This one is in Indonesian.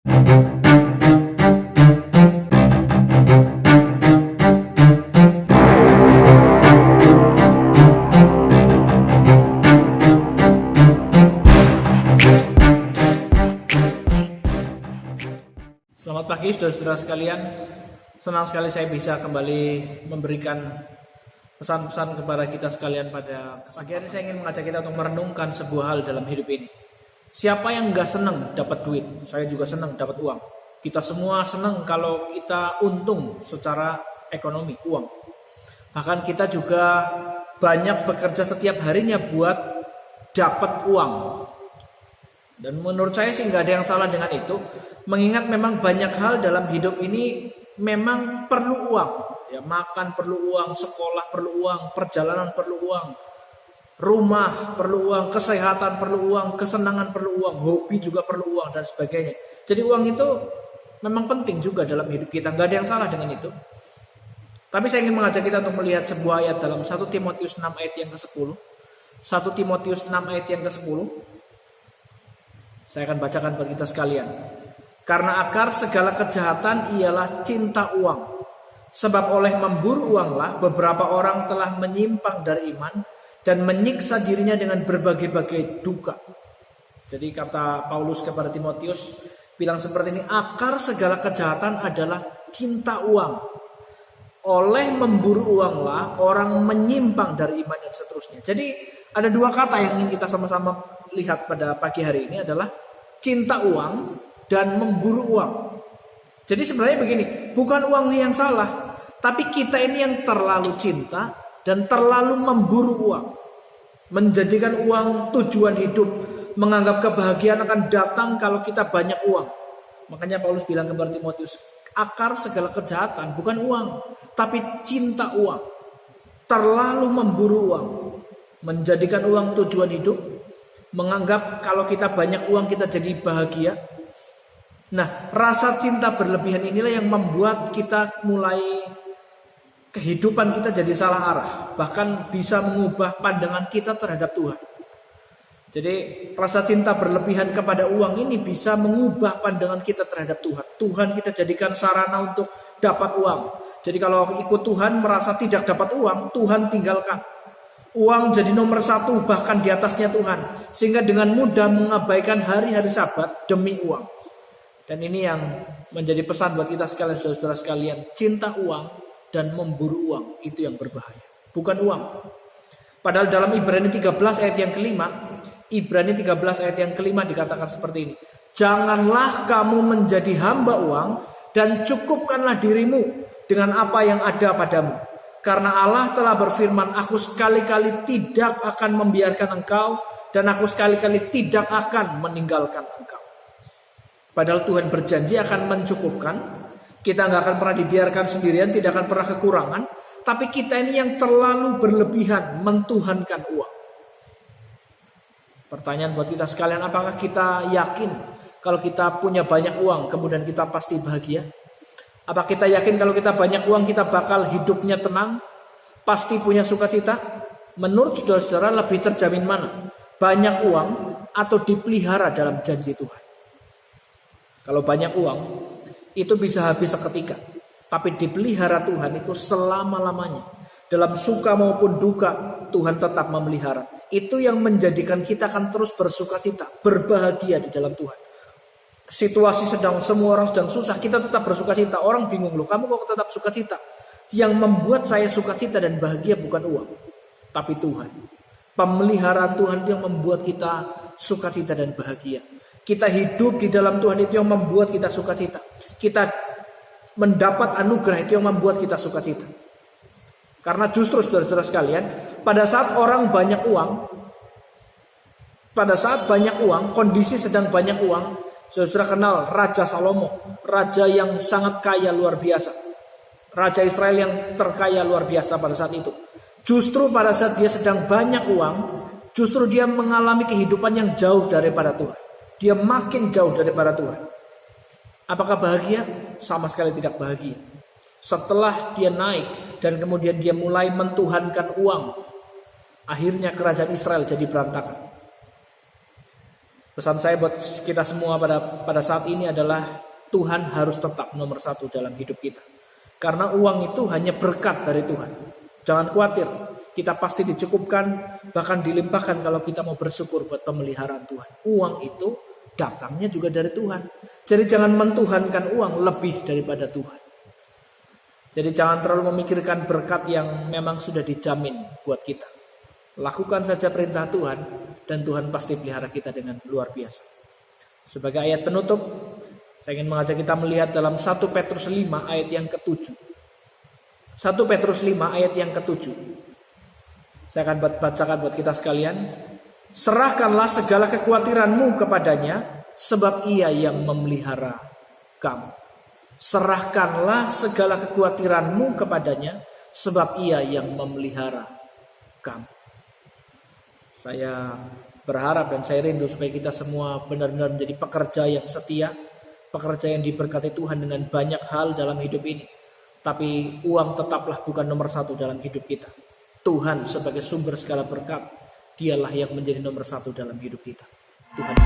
Selamat pagi saudara-saudara sekalian. Senang sekali saya bisa kembali memberikan pesan-pesan kepada kita sekalian pada pagi hari. Saya ingin mengajak kita untuk merenungkan sebuah hal dalam hidup ini. Siapa yang gak senang dapat duit? Saya juga senang dapat uang. Kita semua senang kalau kita untung secara ekonomi, uang. Bahkan kita juga banyak bekerja setiap harinya buat dapat uang. Dan menurut saya sih nggak ada yang salah dengan itu. Mengingat memang banyak hal dalam hidup ini memang perlu uang. Ya, makan perlu uang, sekolah perlu uang, perjalanan perlu uang, rumah perlu uang, kesehatan perlu uang, kesenangan perlu uang, hobi juga perlu uang dan sebagainya. Jadi uang itu memang penting juga dalam hidup kita. Nggak ada yang salah dengan itu. Tapi saya ingin mengajak kita untuk melihat sebuah ayat dalam 1 Timotius 6 ayat yang ke-10. 1 Timotius 6 ayat yang ke-10. Saya akan bacakan bagi kita sekalian. Karena akar segala kejahatan ialah cinta uang. Sebab oleh memburu uanglah beberapa orang telah menyimpang dari iman dan menyiksa dirinya dengan berbagai-bagai duka. Jadi kata Paulus kepada Timotius bilang seperti ini, akar segala kejahatan adalah cinta uang. Oleh memburu uanglah orang menyimpang dari iman dan seterusnya. Jadi ada dua kata yang ingin kita sama-sama lihat pada pagi hari ini adalah cinta uang dan memburu uang. Jadi sebenarnya begini, bukan uangnya yang salah, tapi kita ini yang terlalu cinta dan terlalu memburu uang. Menjadikan uang tujuan hidup, menganggap kebahagiaan akan datang kalau kita banyak uang. Makanya Paulus bilang kepada Timotius, akar segala kejahatan bukan uang, tapi cinta uang. Terlalu memburu uang, menjadikan uang tujuan hidup, menganggap kalau kita banyak uang kita jadi bahagia. Nah, rasa cinta berlebihan inilah yang membuat kita mulai kehidupan kita jadi salah arah, bahkan bisa mengubah pandangan kita terhadap Tuhan. Jadi rasa cinta berlebihan kepada uang ini bisa mengubah pandangan kita terhadap Tuhan. Tuhan kita jadikan sarana untuk dapat uang. Jadi kalau ikut Tuhan merasa tidak dapat uang, Tuhan tinggalkan. Uang jadi nomor satu bahkan di atasnya Tuhan. Sehingga dengan mudah mengabaikan hari-hari Sabat demi uang. Dan ini yang menjadi pesan buat kita sekalian, saudara-saudara sekalian. Cinta uang dan memburu uang itu yang berbahaya. Bukan uang. Padahal dalam Ibrani 13 ayat yang kelima. Ibrani 13 ayat yang kelima dikatakan seperti ini. Janganlah kamu menjadi hamba uang dan cukupkanlah dirimu dengan apa yang ada padamu. Karena Allah telah berfirman, aku sekali-kali tidak akan membiarkan engkau dan aku sekali-kali tidak akan meninggalkan engkau. Padahal Tuhan berjanji akan mencukupkan. Kita nggak akan pernah dibiarkan sendirian, tidak akan pernah kekurangan. Tapi kita ini yang terlalu berlebihan mentuhankan uang. Pertanyaan buat kita sekalian, apakah kita yakin kalau kita punya banyak uang kemudian kita pasti bahagia? Apa kita yakin kalau kita banyak uang kita bakal hidupnya tenang, pasti punya sukacita? Menurut saudara-saudara lebih terjamin mana? Banyak uang atau dipelihara dalam janji Tuhan? Kalau banyak uang itu bisa habis seketika, tapi dipelihara Tuhan itu selama-lamanya. Dalam suka maupun duka Tuhan tetap memelihara. Itu yang menjadikan kita akan terus bersukacita, berbahagia di dalam Tuhan. Situasi sedang, semua orang sedang susah, kita tetap bersukacita. Orang bingung, loh kamu kok tetap sukacita? Yang membuat saya sukacita dan bahagia bukan uang, tapi Tuhan. Pemeliharaan Tuhan itu yang membuat kita sukacita dan bahagia. Kita hidup di dalam Tuhan itu yang membuat kita sukacita. Kita mendapat anugerah itu yang membuat kita sukacita. Karena justru saudara-saudara sekalian, pada saat orang banyak uang, kondisi sedang banyak uang, saudara kenal Raja Salomo, raja yang sangat kaya luar biasa. Raja Israel yang terkaya luar biasa pada saat itu. Justru pada saat dia sedang banyak uang, justru dia mengalami kehidupan yang jauh daripada Tuhan. Dia makin jauh daripada Tuhan. Apakah bahagia? Sama sekali tidak bahagia. Setelah dia naik dan kemudian dia mulai mentuhankan uang, akhirnya kerajaan Israel jadi berantakan. Pesan saya buat kita semua pada saat ini adalah Tuhan harus tetap nomor satu dalam hidup kita. Karena uang itu hanya berkat dari Tuhan. Jangan khawatir, kita pasti dicukupkan, bahkan dilimpahkan kalau kita mau bersyukur buat pemeliharaan Tuhan. Uang itu datangnya juga dari Tuhan. Jadi jangan mentuhankan uang lebih daripada Tuhan. Jadi jangan terlalu memikirkan berkat yang memang sudah dijamin buat kita. Lakukan saja perintah Tuhan dan Tuhan pasti pelihara kita dengan luar biasa. Sebagai ayat penutup, saya ingin mengajak kita melihat dalam 1 Petrus 5 ayat yang ke-7. 1 Petrus 5 ayat yang ke-7. Saya akan bacakan buat kita sekalian. Serahkanlah segala kekhawatiranmu kepadanya, sebab ia yang memelihara kamu. Serahkanlah segala kekhawatiranmu kepadanya, sebab ia yang memelihara kamu. Saya berharap dan saya rindu supaya kita semua benar-benar menjadi pekerja yang setia, pekerja yang diberkati Tuhan dengan banyak hal dalam hidup ini. Tapi uang tetaplah bukan nomor satu dalam hidup kita. Tuhan sebagai sumber segala berkat, dialah yang menjadi nomor satu dalam hidup kita. Tuhan.